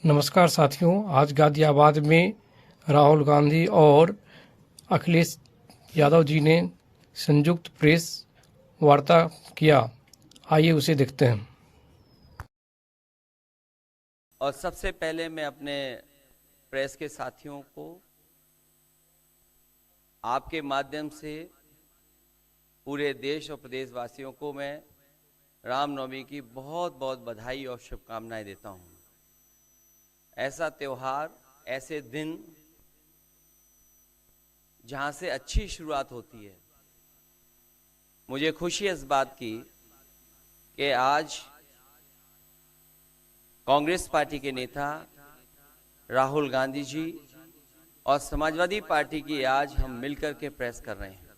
नमस्कार साथियों, आज गाजियाबाद में राहुल गांधी और अखिलेश यादव जी ने संयुक्त प्रेस वार्ता किया। आइए उसे देखते हैं। और सबसे पहले मैं अपने प्रेस के साथियों को आपके माध्यम से पूरे देश और प्रदेशवासियों को मैं रामनवमी की बहुत बहुत बधाई और शुभकामनाएं देता हूं। ऐसा त्योहार, ऐसे दिन जहां से अच्छी शुरुआत होती है। मुझे खुशी है इस बात की कि आज कांग्रेस पार्टी के नेता राहुल गांधी जी और समाजवादी पार्टी की आज हम मिलकर के प्रेस कर रहे हैं।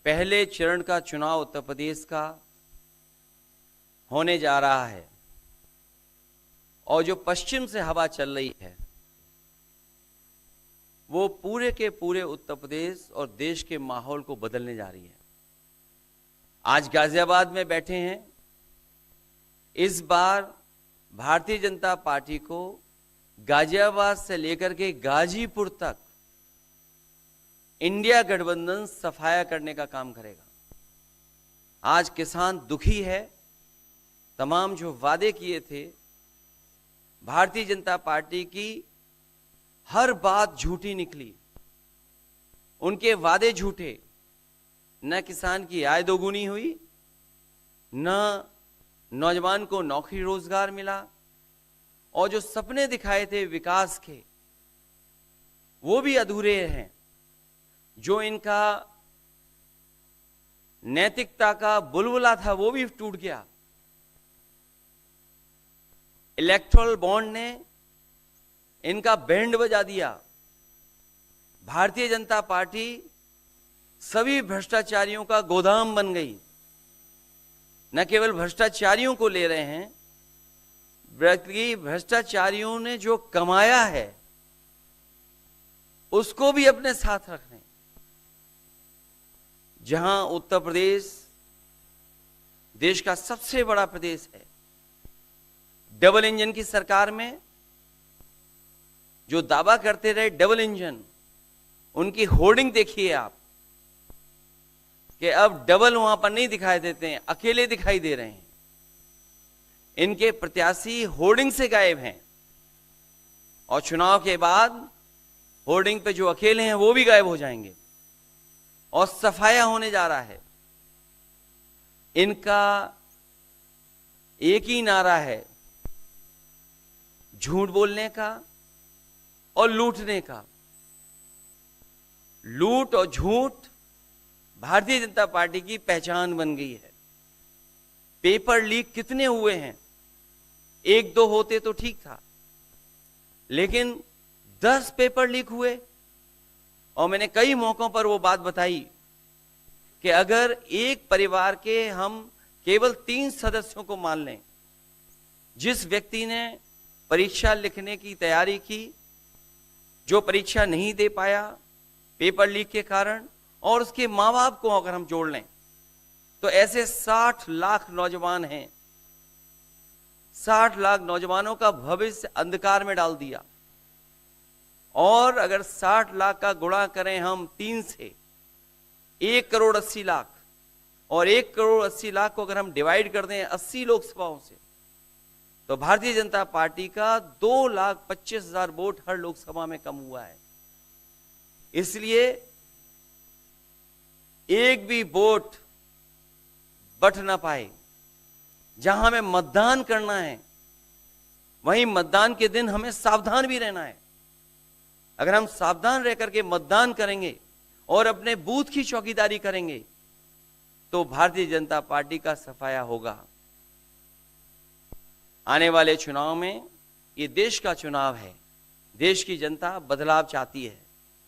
पहले चरण का चुनाव उत्तर प्रदेश का होने जा रहा है और जो पश्चिम से हवा चल रही है वो पूरे के पूरे उत्तर प्रदेश और देश के माहौल को बदलने जा रही है। आज गाजियाबाद में बैठे हैं। इस बार भारतीय जनता पार्टी को गाजियाबाद से लेकर के गाजीपुर तक इंडिया गठबंधन सफाया करने का काम करेगा। आज किसान दुखी है। तमाम जो वादे किए थे, भारतीय जनता पार्टी की हर बात झूठी निकली। उनके वादे झूठे। न किसान की आय दोगुनी हुई, न नौजवान को नौकरी रोजगार मिला, और जो सपने दिखाए थे विकास के वो भी अधूरे हैं। जो इनका नैतिकता का बुलबुला था वो भी टूट गया। इलेक्टोरल बॉन्ड ने इनका बैंड बजा दिया। भारतीय जनता पार्टी सभी भ्रष्टाचारियों का गोदाम बन गई। न केवल भ्रष्टाचारियों को ले रहे हैं, बल्कि भ्रष्टाचारियों ने जो कमाया है उसको भी अपने साथ रख रहे हैं। जहां उत्तर प्रदेश देश का सबसे बड़ा प्रदेश है, डबल इंजन की सरकार में जो दावा करते रहे डबल इंजन, उनकी होर्डिंग देखिए आप कि अब डबल वहां पर नहीं दिखाई देते हैं, अकेले दिखाई दे रहे हैं। इनके प्रत्याशी होर्डिंग से गायब हैं और चुनाव के बाद होर्डिंग पे जो अकेले हैं वो भी गायब हो जाएंगे और सफाया होने जा रहा है। इनका एक ही नारा है, झूठ बोलने का और लूटने का। लूट और झूठ भारतीय जनता पार्टी की पहचान बन गई है। पेपर लीक कितने हुए हैं? एक दो होते तो ठीक था, लेकिन 10 पेपर लीक हुए। और मैंने कई मौकों पर वो बात बताई कि अगर एक परिवार के हम केवल 3 सदस्यों को मान लें, जिस व्यक्ति ने परीक्षा लिखने की तैयारी की, जो परीक्षा नहीं दे पाया पेपर लीक के कारण, और उसके मां बाप को अगर हम जोड़ लें तो ऐसे 60 लाख नौजवान हैं। 60 लाख नौजवानों का भविष्य अंधकार में डाल दिया। और अगर 60 लाख का गुणा करें हम 3 से, 1 करोड़ 80 लाख, और 1 करोड़ 80 लाख को अगर हम डिवाइड कर दें 80 लोकसभाओं से, तो भारतीय जनता पार्टी का 2,25,000 वोट हर लोकसभा में कम हुआ है। इसलिए एक भी वोट बट ना पाए। जहां हमें मतदान करना है वहीं मतदान के दिन हमें सावधान भी रहना है। अगर हम सावधान रह करके मतदान करेंगे और अपने बूथ की चौकीदारी करेंगे तो भारतीय जनता पार्टी का सफाया होगा। आने वाले चुनाव में, ये देश का चुनाव है, देश की जनता बदलाव चाहती है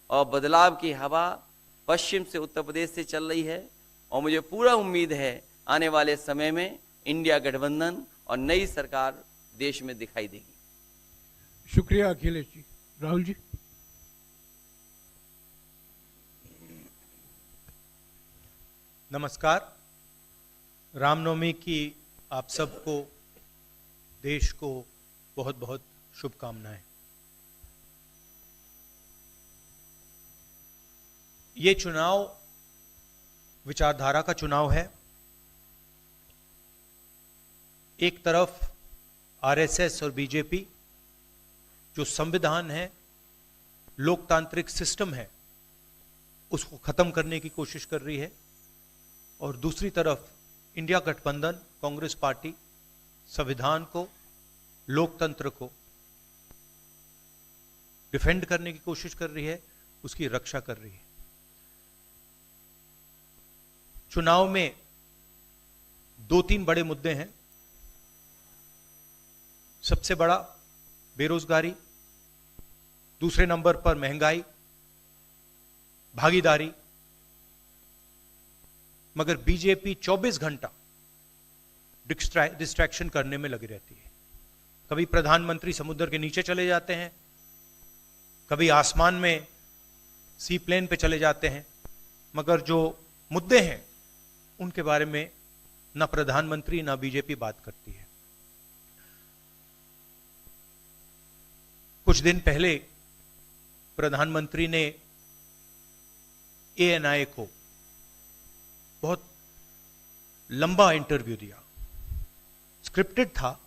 और बदलाव की हवा पश्चिम से उत्तर प्रदेश से चल रही है। और मुझे पूरा उम्मीद है आने वाले समय में इंडिया गठबंधन और नई सरकार देश में दिखाई देगी। शुक्रिया अखिलेश जी। राहुल जी। नमस्कार। रामनवमी की आप सबको, देश को बहुत बहुत शुभकामनाएं। ये चुनाव विचारधारा का चुनाव है। एक तरफ आरएसएस और बीजेपी जो संविधान है, लोकतांत्रिक सिस्टम है, उसको खत्म करने की कोशिश कर रही है, और दूसरी तरफ इंडिया गठबंधन कांग्रेस पार्टी संविधान को, लोकतंत्र को डिफेंड करने की कोशिश कर रही है, उसकी रक्षा कर रही है। चुनाव में 2-3 बड़े मुद्दे हैं। सबसे बड़ा बेरोजगारी, दूसरे नंबर पर महंगाई, भागीदारी। मगर बीजेपी 24 घंटा डिस्ट्रैक्शन करने में लगी रहती है। कभी प्रधानमंत्री समुद्र के नीचे चले जाते हैं, कभी आसमान में सी प्लेन पे चले जाते हैं, मगर जो मुद्दे हैं उनके बारे में ना प्रधानमंत्री ना बीजेपी बात करती है। कुछ दिन पहले प्रधानमंत्री ने एएनआई को बहुत लंबा इंटरव्यू दिया। स्क्रिप्टेड था,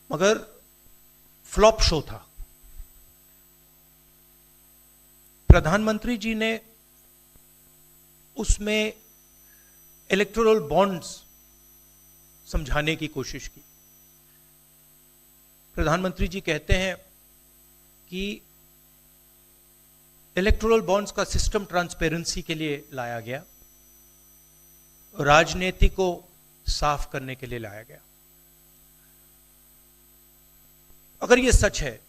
मगर फ्लॉप शो था। प्रधानमंत्री जी ने उसमें इलेक्टोरल बॉन्ड्स समझाने की कोशिश की। प्रधानमंत्री जी कहते हैं कि इलेक्टोरल बॉन्ड्स का सिस्टम ट्रांसपेरेंसी के लिए लाया गया, राजनीति को साफ करने के लिए लाया गया। अगर यह सच है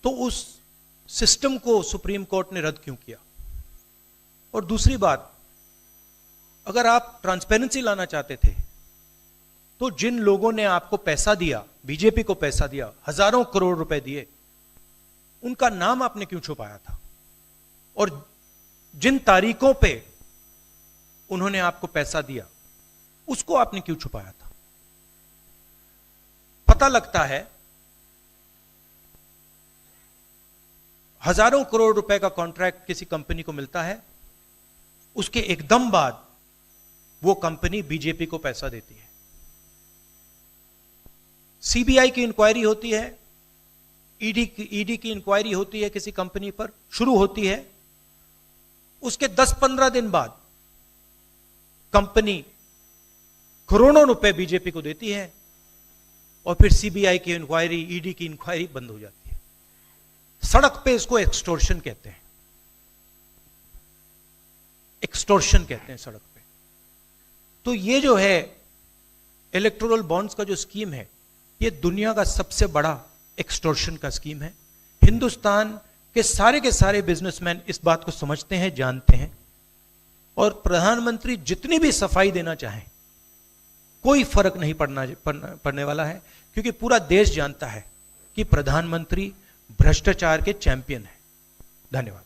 तो उस सिस्टम को सुप्रीम कोर्ट ने रद्द क्यों किया? और दूसरी बात, अगर आप ट्रांसपेरेंसी लाना चाहते थे तो जिन लोगों ने आपको पैसा दिया, बीजेपी को पैसा दिया, हजारों करोड़ रुपए दिए, उनका नाम आपने क्यों छुपाया था? और जिन तारीखों पे उन्होंने आपको पैसा दिया उसको आपने क्यों छुपाया था? पता लगता है हजारों करोड़ रुपए का कॉन्ट्रैक्ट किसी कंपनी को मिलता है, उसके एकदम बाद वो कंपनी बीजेपी को पैसा देती है। सीबीआई की इंक्वायरी होती है, ईडी की इंक्वायरी होती है किसी कंपनी पर, शुरू होती है, उसके 10-15 दिन बाद कंपनी करोड़ों रुपए बीजेपी को देती है और फिर सीबीआई की इंक्वायरी, ईडी की इंक्वायरी बंद हो जाती है। सड़क पे इसको एक्सटोर्शन कहते हैं, एक्सटोर्शन कहते हैं सड़क पे। तो ये जो है इलेक्टोरल बॉन्ड्स का जो स्कीम है, ये दुनिया का सबसे बड़ा एक्सटोर्शन का स्कीम है। हिंदुस्तान के सारे बिजनेसमैन इस बात को समझते हैं, जानते हैं, और प्रधानमंत्री जितनी भी सफाई देना चाहें कोई फर्क नहीं पड़ने वाला है, क्योंकि पूरा देश जानता है कि प्रधानमंत्री भ्रष्टाचार के चैंपियन है। धन्यवाद।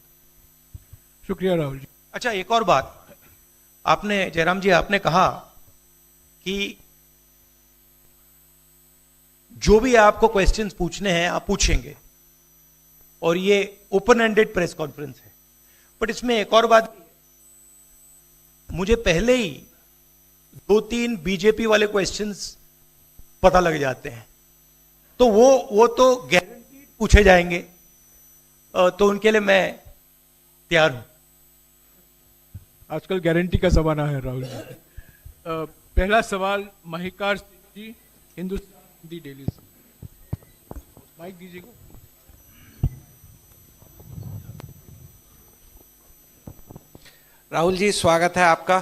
शुक्रिया राहुल जी। अच्छा, एक और बात, आपने जयराम जी आपने कहा कि जो भी आपको क्वेश्चंस पूछने हैं आप पूछेंगे, और ये ओपन एंडेड प्रेस कॉन्फ्रेंस है। बट इसमें एक और बात, मुझे पहले ही 2-3 बीजेपी वाले क्वेश्चंस पता लग जाते हैं, तो वो तो गारंटी पूछे जाएंगे, तो उनके लिए मैं तैयार हूं। आजकल गारंटी का जमाना है राहुल जी। पहला सवाल महिकार सिंह जी, हिंदुस्तान हिंदी डेली से। माइक दीजिएगा। राहुल जी, स्वागत है आपका।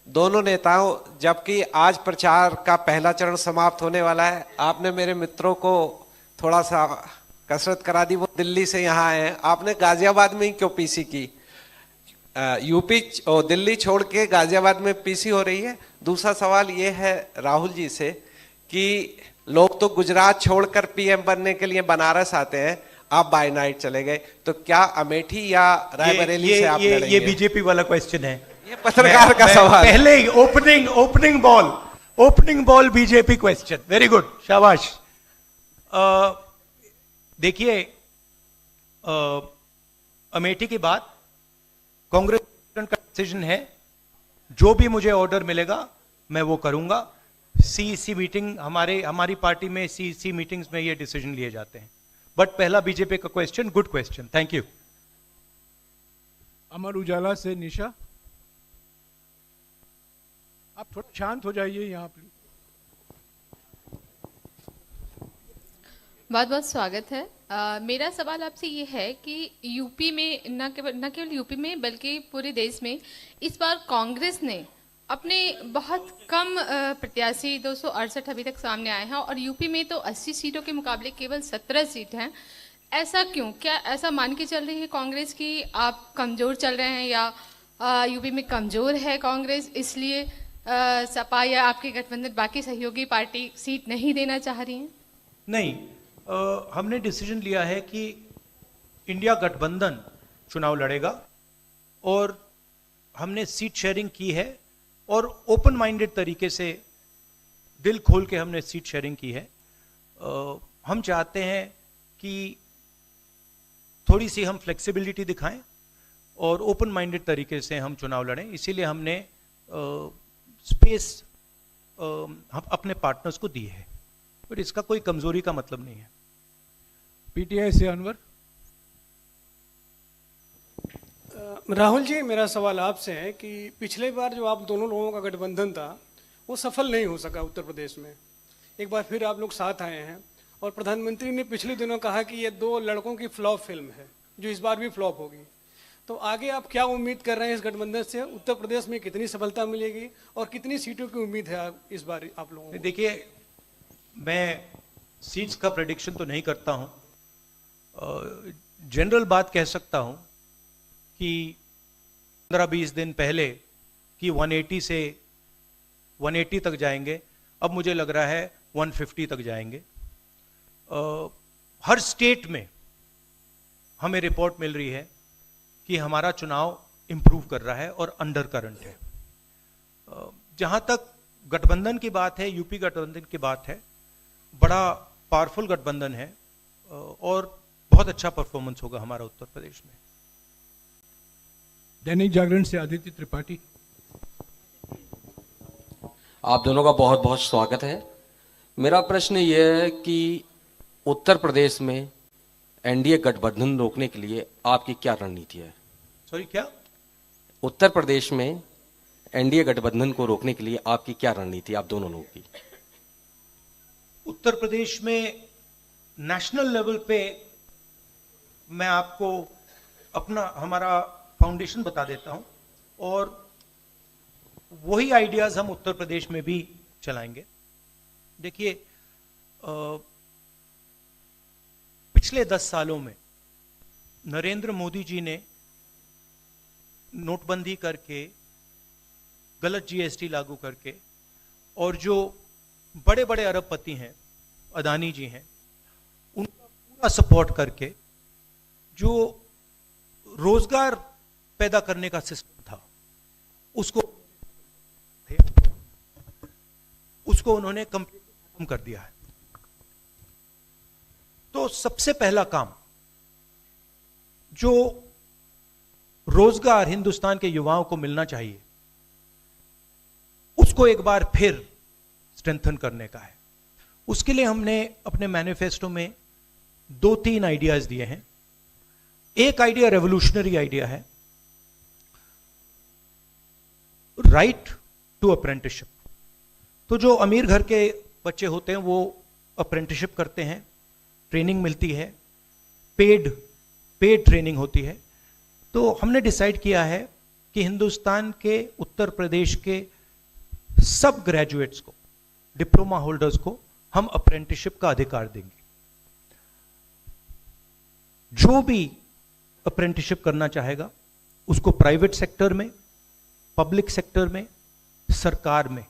दोनों नेताओं, जबकि आज प्रचार का पहला चरण समाप्त होने वाला है, आपने मेरे मित्रों को थोड़ा सा कसरत करा दी। वो दिल्ली से यहाँ आए हैं, आपने गाजियाबाद में ही क्यों पीसी की? यूपी और दिल्ली छोड़ के गाजियाबाद में पीसी हो रही है। दूसरा सवाल ये है राहुल जी से कि लोग तो गुजरात छोड़कर पीएम बनने के लिए बनारस आते हैं, आप बाय नाइट चले गए, तो क्या अमेठी या रायबरेली से आप लड़ेंगे? ये बीजेपी वाला क्वेश्चन है, ये पत्रकार का सवाल। पहले ही opening ball opening ball BJP question, very good, शाबाश। देखिए, अमेठी की बात कांग्रेस का डिसीजन है, जो भी मुझे ऑर्डर मिलेगा मैं वो करूंगा। सीईसी मीटिंग, हमारी पार्टी में सीईसी मीटिंग्स में ये डिसीजन लिए जाते हैं। बट पहला बीजेपी का question, good question, thank you. Amar Ujala से निशा, आप थोड़ा शांत हो जाइए यहाँ पे। बहुत बहुत स्वागत है। मेरा सवाल आपसे ये है कि यूपी में न केवल यूपी में बल्कि पूरे देश में इस बार कांग्रेस ने अपने बहुत कम प्रत्याशी 268 अभी तक सामने आए हैं और यूपी में तो 80 सीटों के मुकाबले केवल 17 सीट हैं। ऐसा क्यों? क्या ऐसा मान के चल रही है कांग्रेस कि आप कमजोर चल रहे हैं या यूपी में कमजोर है कांग्रेस, इसलिए सपा या आपके गठबंधन बाकी सहयोगी पार्टी सीट नहीं देना चाह रही हैं? नहीं, हमने डिसीजन लिया है कि इंडिया गठबंधन चुनाव लड़ेगा और हमने सीट शेयरिंग की है और ओपन माइंडेड तरीके से, दिल खोल के हमने सीट शेयरिंग की है। हम चाहते हैं कि थोड़ी सी हम फ्लेक्सिबिलिटी दिखाएं और ओपन माइंडेड तरीके से हम चुनाव लड़ें, इसीलिए हमने स्पेस हम अपने पार्टनर्स को दी है, बट इसका कोई कमजोरी का मतलब नहीं है। पीटीआई से अनवर। राहुल जी, मेरा सवाल आपसे है कि पिछले बार जो आप दोनों लोगों का गठबंधन था वो सफल नहीं हो सका उत्तर प्रदेश में। एक बार फिर आप लोग साथ आए हैं और प्रधानमंत्री ने पिछले दिनों कहा कि ये दो लड़कों की फ्लॉप फिल्म है जो इस बार भी फ्लॉप होगी। तो आगे आप क्या उम्मीद कर रहे हैं इस गठबंधन से? उत्तर प्रदेश में कितनी सफलता मिलेगी और कितनी सीटों की उम्मीद है इस बार आप लोगों को? देखिए, मैं सीट्स का प्रेडिक्शन तो नहीं करता हूं, जनरल बात कह सकता हूं कि 15-20 दिन पहले कि 180 से 180 तक जाएंगे, अब मुझे लग रहा है 150 तक जाएंगे। हर स्टेट में हमें रिपोर्ट मिल रही है कि हमारा चुनाव इंप्रूव कर रहा है और अंडर करंट है। जहां तक गठबंधन की बात है, यूपी गठबंधन की बात है, बड़ा पावरफुल गठबंधन है और बहुत अच्छा परफॉर्मेंस होगा हमारा उत्तर प्रदेश में। दैनिक जागरण से आदित्य त्रिपाठी। आप दोनों का बहुत बहुत स्वागत है। मेरा प्रश्न यह है कि उत्तर प्रदेश में एनडीए गठबंधन रोकने के लिए आपकी क्या रणनीति है? सॉरी, क्या? उत्तर प्रदेश में एनडीए गठबंधन को रोकने के लिए आपकी क्या रणनीति है, आप दोनों लोगों की? उत्तर प्रदेश में नेशनल लेवल पे मैं आपको हमारा फाउंडेशन बता देता हूं और वही आइडियाज हम उत्तर प्रदेश में भी चलाएंगे। देखिए, पिछले 10 सालों में नरेंद्र मोदी जी ने नोटबंदी करके, गलत जीएसटी लागू करके, और जो बड़े बड़े अरबपति हैं, अदानी जी हैं, उनका पूरा सपोर्ट करके जो रोजगार पैदा करने का सिस्टम था उसको उन्होंने कंप्लीटली खत्म कर दिया है। तो सबसे पहला काम जो रोजगार हिंदुस्तान के युवाओं को मिलना चाहिए उसको एक बार फिर स्ट्रेंथन करने का है। उसके लिए हमने अपने मैनिफेस्टो में 2-3 आइडियाज दिए हैं। एक आइडिया रेवोल्यूशनरी आइडिया है, राइट टू अप्रेंटिसशिप। तो जो अमीर घर के बच्चे होते हैं वो अप्रेंटिसशिप करते हैं, ट्रेनिंग मिलती है, पेड ट्रेनिंग होती है। तो हमने डिसाइड किया है कि हिंदुस्तान के उत्तर प्रदेश के सब ग्रेजुएट्स को, डिप्लोमा होल्डर्स को हम अप्रेंटिसशिप का अधिकार देंगे। जो भी अप्रेंटिसशिप करना चाहेगा उसको प्राइवेट सेक्टर में, पब्लिक सेक्टर में, सरकार में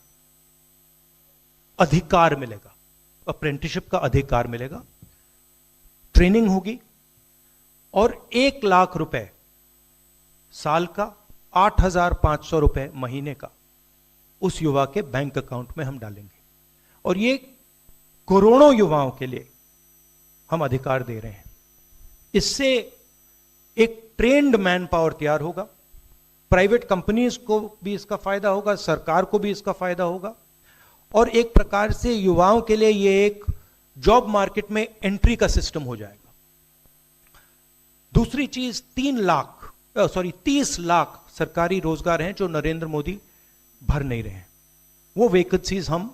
अधिकार मिलेगा, अप्रेंटिसशिप का अधिकार मिलेगा, ट्रेनिंग होगी और 1 लाख रुपए साल का, 8,500 रुपए महीने का उस युवा के बैंक अकाउंट में हम डालेंगे। और ये करोड़ों युवाओं के लिए हम अधिकार दे रहे हैं। इससे एक ट्रेन्ड मैन पावर तैयार होगा, प्राइवेट कंपनीज को भी इसका फायदा होगा, सरकार को भी इसका फायदा होगा, और एक प्रकार से युवाओं के लिए ये एक जॉब मार्केट में एंट्री का सिस्टम हो जाएगा। दूसरी चीज 30 लाख सरकारी रोजगार हैं जो नरेंद्र मोदी भर नहीं रहे हैं, वो वैकेंसीज हम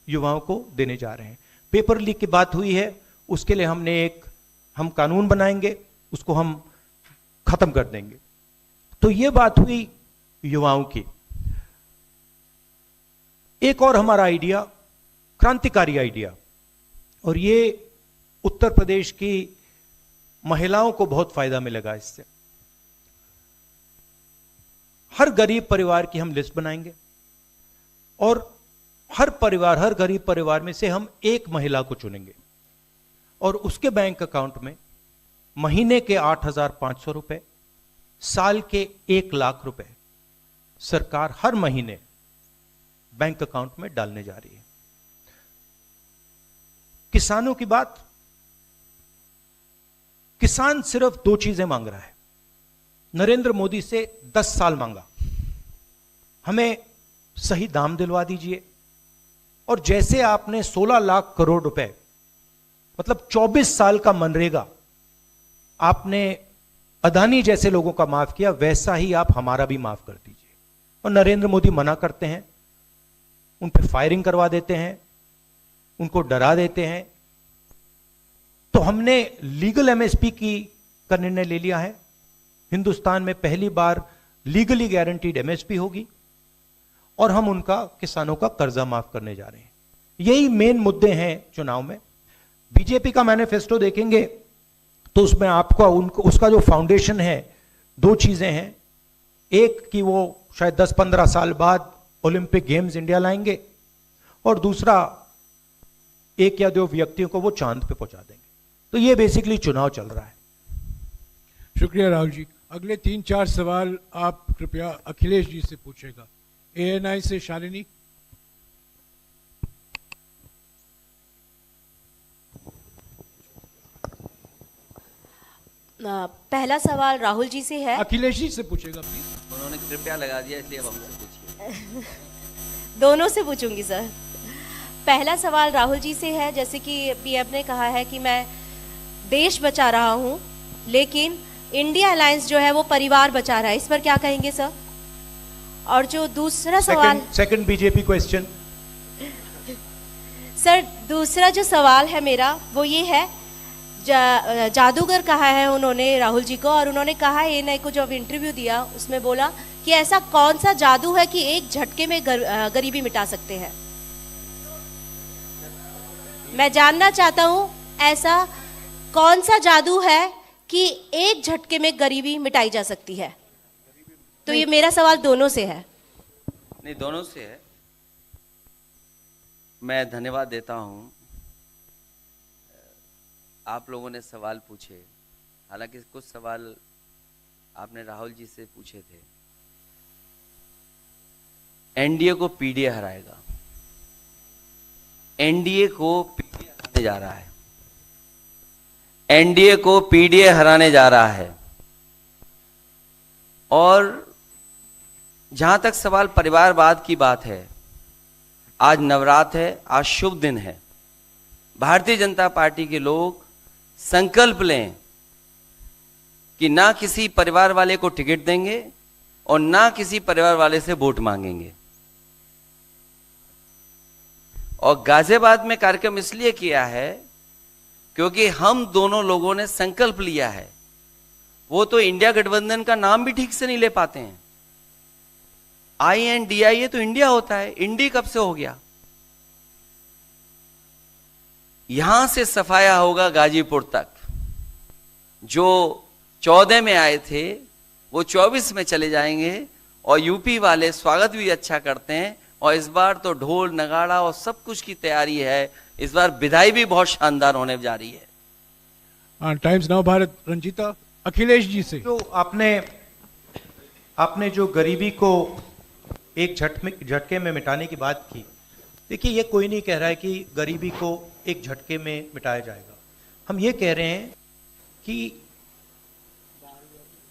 युवाओं को देने जा रहे हैं। पेपर लीक की बात हुई है, उसके लिए हम कानून बनाएंगे, उसको हम खत्म कर देंगे। तो ये बात हुई युवाओं की। एक और हमारा आइडिया, क्रांतिकारी आइडिया, और ये उत्तर प्रदेश की महिलाओं को बहुत फायदा मिलेगा इससे। हर गरीब परिवार की हम लिस्ट बनाएंगे और हर गरीब परिवार में से हम एक महिला को चुनेंगे और उसके बैंक अकाउंट में महीने के 8,500 रुपए, साल के 1 लाख रुपए सरकार हर महीने बैंक अकाउंट में डालने जा रही है। किसानों की बात, किसान सिर्फ 2 चीजें मांग रहा है। नरेंद्र मोदी से 10 साल मांगा, हमें सही दाम दिलवा दीजिए, और जैसे आपने 16 लाख करोड़ रुपए, मतलब 24 साल का मनरेगा आपने अदानी जैसे लोगों का माफ किया, वैसा ही आप हमारा भी माफ कर दीजिए। और नरेंद्र मोदी मना करते हैं, उन पर फायरिंग करवा देते हैं, उनको डरा देते हैं। तो हमने लीगल एमएसपी का निर्णय ले लिया है। हिंदुस्तान में पहली बार लीगली गारंटीड एमएसपी होगी और हम उनका, किसानों का कर्जा माफ करने जा रहे हैं। यही मेन मुद्दे हैं चुनाव में। बीजेपी का मैनिफेस्टो देखेंगे तो उसमें आपको उसका जो फाउंडेशन है, 2 चीजें हैं। एक कि वो शायद 10-15 साल बाद ओलंपिक गेम्स इंडिया लाएंगे, और दूसरा 1 या 2 व्यक्तियों को वो चांद पे पहुंचा देंगे। तो ये बेसिकली चुनाव चल रहा है। शुक्रिया राहुल जी। अगले 3-4 सवाल आप कृपया अखिलेश जी से पूछेगा। एएनआई से शालिनी। पहला सवाल राहुल जी से है। अखिलेश जी से पूछेगा प्लीज। उन्होंने कृपया लगा दिया, इसलिए अब हमसे पूछिए। दोनों से पूछूंगी सर। पहला सवाल राहुल जी से है, जैसे कि पीएम ने कहा है कि मैं देश बचा रहा हूं, लेकिन इंडिया अलायंस जो है वो परिवार बचा रहा है, इस पर क्या कहेंगे सर? और जो दूसरा सवाल, सेकंड बीजेपी क्वेश्चन। सर दूसरा जो सवाल है मेरा वो ये है, जादूगर कहा है उन्होंने राहुल जी को, और उन्होंने कहा है एएनआई को, जो अब इंटरव्यू दिया उसमें बोला कि ऐसा कौन सा जादू है कि एक झटके में गरीबी मिटा सकते हैं। मैं जानना चाहता हूं ऐसा कौन सा जादू है कि एक झटके में गरीबी मिटाई जा सकती है। तो ये मेरा सवाल दोनों से है। नहीं, दोनों से है। मैं धन्यवाद देता हूं, आप लोगों ने सवाल पूछे। हालांकि कुछ सवाल आपने राहुल जी से पूछे थे। एनडीए को पीडीए हराएगा, एनडीए को पीडीए हराने जा रहा है, एनडीए को पीडीए हराने जा रहा है। और जहां तक सवाल परिवारवाद की बात है, आज नवरात्र है, आज शुभ दिन है। भारतीय जनता पार्टी के लोग संकल्प लें कि ना किसी परिवार वाले को टिकट देंगे और ना किसी परिवार वाले से वोट मांगेंगे। और गाजियाबाद में कार्यक्रम इसलिए किया है क्योंकि हम दोनों लोगों ने संकल्प लिया है। वो तो इंडिया गठबंधन का नाम भी ठीक से नहीं ले पाते हैं। INDIA तो इंडिया होता है, इंडी कब से हो गया? यहां से सफाया होगा गाजीपुर तक। जो 14 में आए थे वो 24 में चले जाएंगे, और यूपी वाले स्वागत भी अच्छा करते हैं। और इस बार तो ढोल नगाड़ा और सब कुछ की तैयारी है। इस बार विदाई भी बहुत शानदार होने जा रही है। Times Now Bharat, Ranjita. अखिलेश जी से। जो आपने जो गरीबी को एक झटके में मिटाने की बात की। देखिए, ये कोई नहीं कह रहा है कि गरीबी को एक झटके में मिटाया जाएगा। हम ये कह रहे हैं कि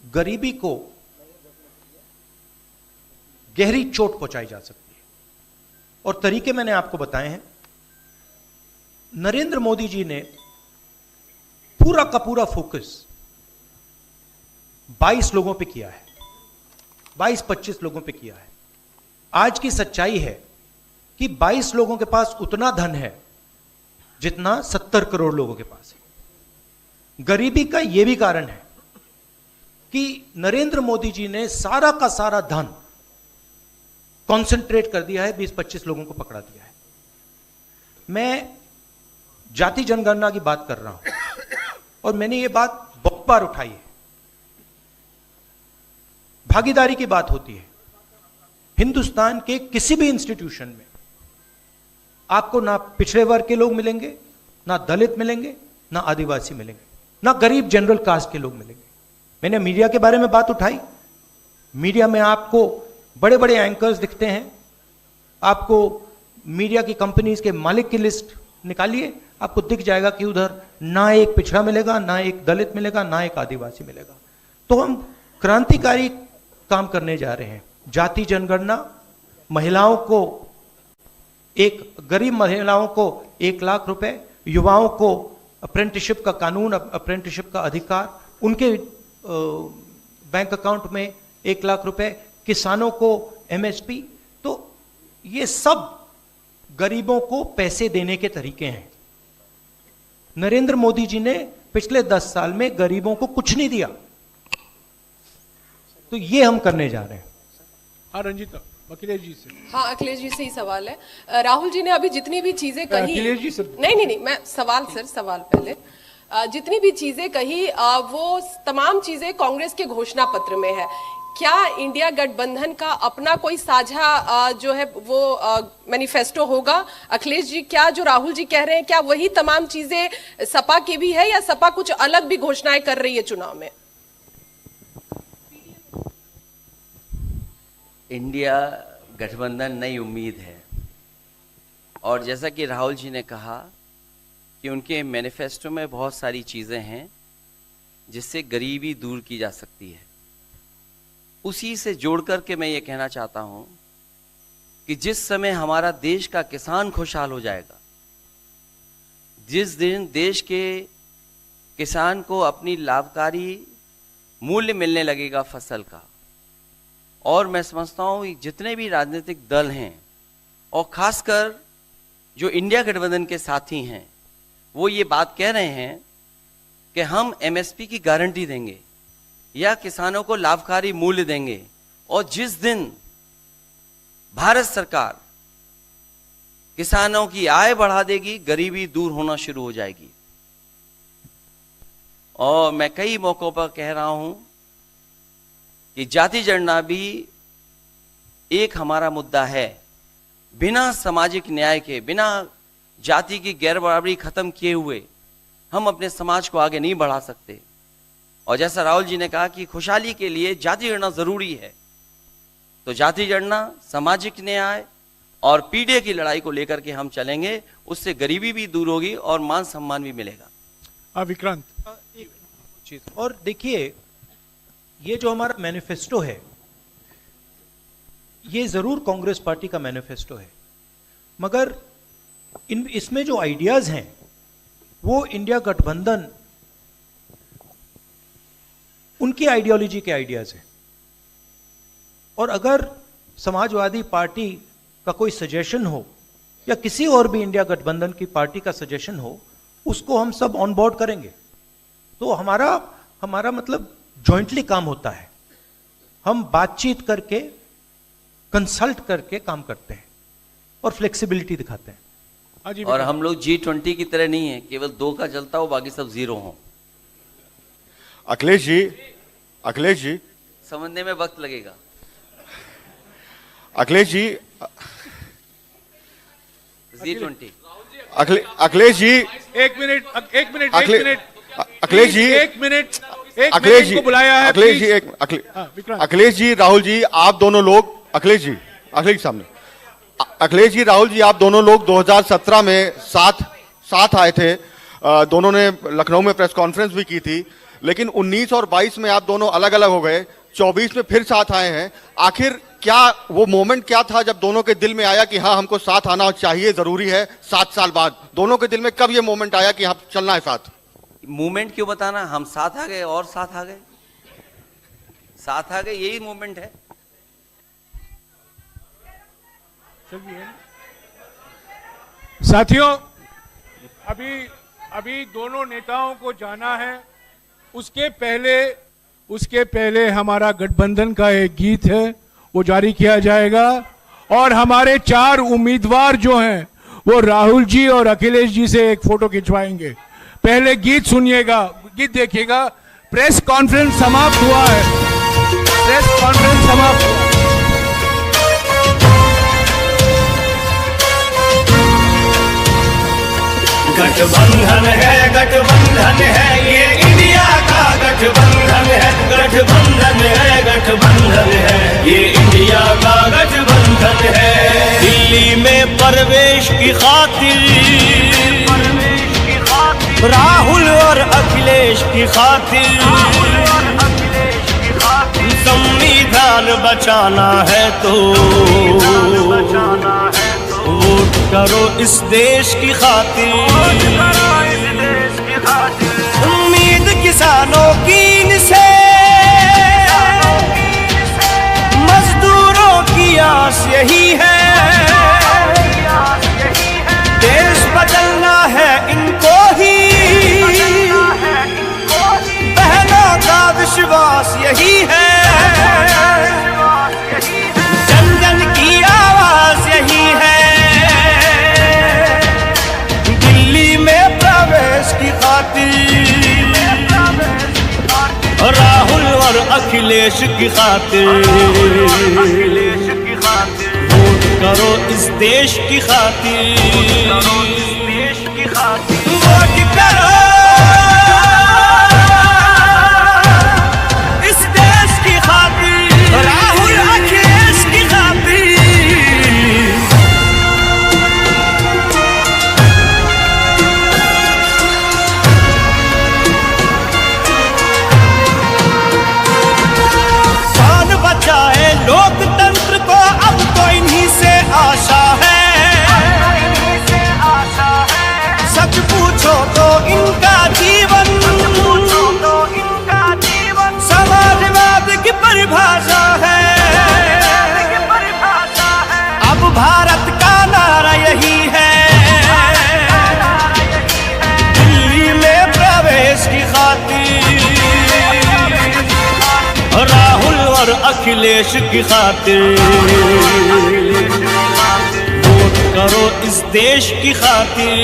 गरीबी को गहरी चोट पहुंचाई जा सकती है, और तरीके मैंने आपको बताए हैं। नरेंद्र मोदी जी ने पूरा का पूरा फोकस 22 लोगों पे किया है, 22-25 लोगों पे किया है। आज की सच्चाई है कि 22 लोगों के पास उतना धन है जितना 70 करोड़ लोगों के पास है। गरीबी का यह भी कारण है कि नरेंद्र मोदी जी ने सारा का सारा धन कॉन्सेंट्रेट कर दिया है, 20-25 लोगों को पकड़ा दिया है। मैं जाति जनगणना की बात कर रहा हूं और मैंने ये बात बहुत बार उठाई है। भागीदारी की बात होती है। हिंदुस्तान के किसी भी इंस्टीट्यूशन में आपको ना पिछड़े वर्ग के लोग मिलेंगे, ना दलित मिलेंगे, ना आदिवासी मिलेंगे, ना गरीब जनरल कास्ट के लोग मिलेंगे। मैंने मीडिया के बारे में बात उठाई। मीडिया में आपको बड़े बड़े एंकर्स दिखते हैं। आपको मीडिया की कंपनीज के मालिक की लिस्ट निकालिए, आपको दिख जाएगा कि उधर ना एक पिछड़ा मिलेगा, ना एक दलित मिलेगा, ना एक आदिवासी मिलेगा। तो हम क्रांतिकारी काम करने जा रहे हैं। जाति जनगणना, महिलाओं को गरीब महिलाओं को 1 लाख रुपए, युवाओं को अप्रेंटिसशिप का कानून, अप्रेंटिसशिप का अधिकार, उनके बैंक अकाउंट में 1 लाख रुपए, किसानों को एमएसपी। तो ये सब गरीबों को पैसे देने के तरीके हैं। नरेंद्र मोदी जी ने पिछले 10 साल में गरीबों को कुछ नहीं दिया। तो ये हम करने जा रहे हैं। हाँ रंजीता, अखिलेश जी से। हाँ, अखिलेश जी से ही सवाल है। राहुल जी ने अभी जितनी भी चीजें कही, अखिलेश जी सर। नहीं, मैं सवाल पहले। जितनी भी चीजें कही वो तमाम चीजें कांग्रेस के घोषणा पत्र में है। क्या इंडिया गठबंधन का अपना कोई साझा जो है वो मैनिफेस्टो होगा? अखिलेश जी, क्या जो राहुल जी कह रहे हैं क्या वही तमाम चीजें सपा की भी है, या सपा कुछ अलग भी घोषणाएं कर रही है चुनाव में? इंडिया गठबंधन नई उम्मीद है, और जैसा कि राहुल जी ने कहा कि उनके मैनिफेस्टो में बहुत सारी चीज़ें हैं जिससे गरीबी दूर की जा सकती है। उसी से जोड़ करके मैं ये कहना चाहता हूँ कि जिस समय हमारा देश का किसान खुशहाल हो जाएगा, जिस दिन देश के किसान को अपनी लाभकारी मूल्य मिलने लगेगा फसल का, और मैं समझता हूँ जितने भी राजनीतिक दल हैं और खासकर जो इंडिया गठबंधन के साथी हैं, वो ये बात कह रहे हैं कि हम एमएसपी की गारंटी देंगे या किसानों को लाभकारी मूल्य देंगे, और जिस दिन भारत सरकार किसानों की आय बढ़ा देगी, गरीबी दूर होना शुरू हो जाएगी। और मैं कई मौकों पर कह रहा हूं कि जाति जनगणना भी एक हमारा मुद्दा है। बिना सामाजिक न्याय के, बिना जाति की गैर बराबरी खत्म किए हुए हम अपने समाज को आगे नहीं बढ़ा सकते। और जैसा राहुल जी ने कहा कि खुशहाली के लिए जाति जनगणना जरूरी है, तो जाति जनगणना, सामाजिक न्याय और पीढ़ी की लड़ाई को लेकर के हम चलेंगे। उससे गरीबी भी दूर होगी और मान सम्मान भी मिलेगा। विक्रांत, एक चीज और देखिए, ये जो हमारा मैनिफेस्टो है, ये जरूर कांग्रेस पार्टी का मैनिफेस्टो है, मगर इसमें जो आइडियाज हैं वो इंडिया गठबंधन उनकी आइडियोलॉजी के आइडियाज हैं। और अगर समाजवादी पार्टी का कोई सजेशन हो या किसी और भी इंडिया गठबंधन की पार्टी का सजेशन हो, उसको हम सब ऑन बोर्ड करेंगे। तो हमारा मतलब जॉइंटली काम होता है। हम बातचीत करके, कंसल्ट करके काम करते हैं और फ्लेक्सिबिलिटी दिखाते हैं। और हम लोग G20 की तरह नहीं है, केवल 2 का चलता हो, बाकी सब 0 हो। अखिलेश जी समझने में वक्त लगेगा। अखिलेश जी, G20। अखिलेश जी, एक मिनट अखिलेश जी, को बुलाया है। अखिलेश जी, राहुल जी, आप दोनों लोग, अखिलेश जी, अखिलेश सामने। अखिलेश जी, राहुल जी, आप दोनों लोग 2017 में साथ आए थे। दोनों ने लखनऊ में प्रेस कॉन्फ्रेंस भी की थी, लेकिन 19 और 22 में आप दोनों अलग अलग हो गए, 24 में फिर साथ आए हैं। आखिर क्या वो मोमेंट क्या था जब दोनों के दिल में आया कि हाँ हमको साथ आना चाहिए, जरूरी है? 7 साल बाद दोनों के दिल में कब ये मोमेंट आया कि हाँ चलना है साथ? मूवमेंट क्यों बताना, हम साथ आ गए और साथ आ गए, साथ आ गए, यही मूवमेंट है। साथियों, अभी दोनों नेताओं को जाना है। उसके पहले हमारा गठबंधन का एक गीत है, वो जारी किया जाएगा। और हमारे 4 उम्मीदवार जो हैं वो राहुल जी और अखिलेश जी से एक फोटो खिंचवाएंगे। पहले गीत सुनिएगा, गीत देखिएगा। प्रेस कॉन्फ्रेंस समाप्त हुआ है, प्रेस कॉन्फ्रेंस समाप्त हुआ। गठबंधन है ये इंडिया का गठबंधन है, गठबंधन है ये इंडिया का गठबंधन है। दिल्ली में प्रवेश की खातिर राहुल और अखिलेश की खातिर संविधान बचाना है तो वोट करो इस देश की खातिर। उम्मीद किसानों की इनसे, मजदूरों की आस यही है। देश बदलना है इनको ही, बहनों का विश्वास यही है। जन जन की आवाज यही है। की खातिर राहुल और अखिलेश की खातिर वोट करो इस देश की खातिर, वोट करो इस देश की खातिर, राहुल अखिलेश की खातिर। लोकतंत्र को अब तो इन्हीं से आशा है, सच पूछो तो इनका जीवन समाजवाद की परिभाषा है। अब भारत का नारा यही है, दिल्ली में प्रवेश की खातिर राहुल और अखिलेश की खातिर वोट करो इस देश की खातिर।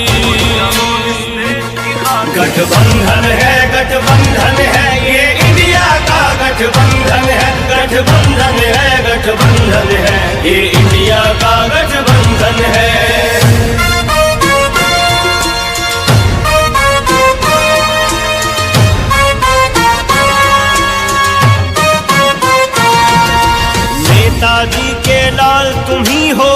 गठबंधन है ये इंडिया का गठबंधन है, गठबंधन है ये इंडिया का गठबंधन है। नेताजी के लाल तुम ही हो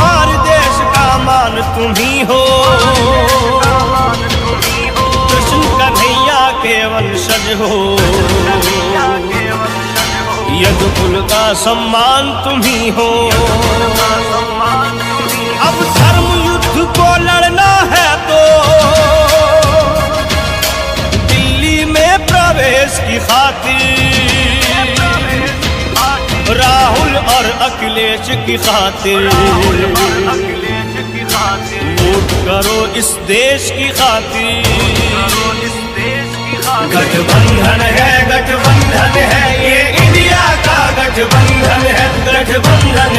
और देश का मान तुम ही हो। कृष्ण कन्हैया के वंशज हो, यदुकुल का सम्मान तुम ही हो। अब धर्म युद्ध को लड़ना है तो दिल्ली में प्रवेश की खातिर राहुल और अखिलेश की खातिर वोट करो इस देश की खातिर। गठबंधन है ये इंडिया का गठबंधन है, गठबंधन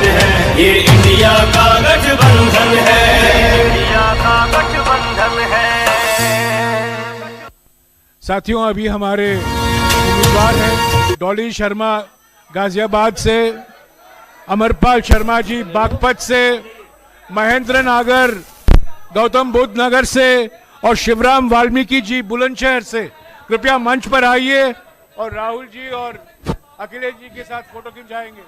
है ये इंडिया का गठबंधन है। साथियों, अभी हमारे उम्मीदवार हैं डॉली शर्मा गाजियाबाद से, अमरपाल शर्मा जी बागपत से, महेंद्र नागर गौतम बुद्ध नगर से और शिवराम वाल्मीकि जी बुलंदशहर से। कृपया मंच पर आइए और राहुल जी और अखिलेश जी के साथ फोटो खिंचाएंगे।